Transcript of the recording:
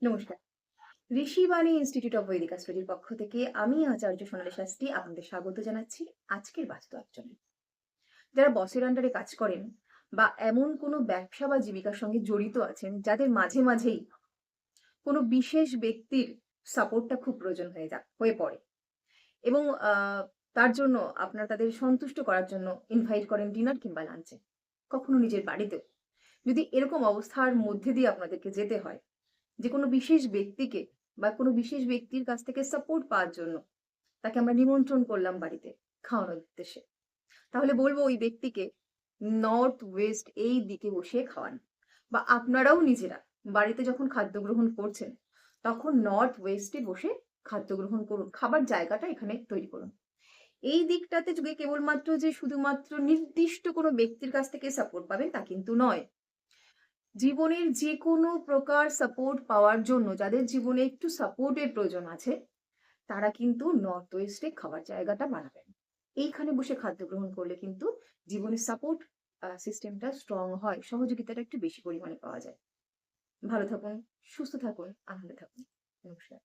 নমস্কার। Rishibani institute of বৈদিক অ্যাস্ট্রোলজির পক্ষ থেকে আমি আচার্য সোনালী শাস্ত্রী আপনাদের স্বাগত জানাচ্ছি আজকের বাস্তু আলোচনায়। যারা বসের আন্ডারে কাজ করেন বা এমন কোনো ব্যবসা বা জীবিকার সঙ্গে জড়িত আছেন যাদের মাঝে মাঝেই কোনো বিশেষ ব্যক্তির সাপোর্টটা খুব প্রয়োজন হয়ে পড়ে এবং তার জন্য আপনারা তাদের সন্তুষ্ট করার জন্য ইনভাইট করেন ডিনার কিংবা লাঞ্চে, কখনো নিজের বাড়িতেও। যদি এরকম অবস্থার মধ্যে দিয়ে আপনাদেরকে যেতে হয় যে কোনো বিশেষ ব্যক্তিকে বা কোনো বিশেষ ব্যক্তির কাছ থেকে সাপোর্ট পাওয়ার জন্য তাকে আমরা নিমন্ত্রণ করলাম বাড়িতে খাওয়ানোর উদ্দেশ্যে, তাহলে বলবো ওই ব্যক্তিকে নর্থ ওয়েস্ট এই দিকে বসে খাওয়ান। বা আপনারাও নিজেরা বাড়িতে যখন খাদ্য গ্রহণ করছেন তখন নর্থ ওয়েস্টে বসে খাদ্য গ্রহণ করুন, খাবার জায়গাটা এখানে তৈরি করুন। এই দিকটাতে যদি কেবলমাত্র যে শুধুমাত্র নির্দিষ্ট কোনো ব্যক্তির কাছ থেকে সাপোর্ট পাবেন তা কিন্তু নয়। জীবনের যেকোনো প্রকার সাপোর্ট পাওয়ার জন্য যাদের জীবনে একটু সাপোর্টের প্রয়োজন আছে তারা কিন্তু নর্থ ওয়েস্টে খাওয়ার জায়গাটা বানাবেন। এইখানে বসে খাদ্য গ্রহণ করলে কিন্তু জীবনের সাপোর্ট সিস্টেমটা স্ট্রং হয়, সহযোগিতাটা একটু বেশি পরিমাণে পাওয়া যায়। ভালো থাকুন, সুস্থ থাকুন, আনন্দে থাকুন। নমস্কার।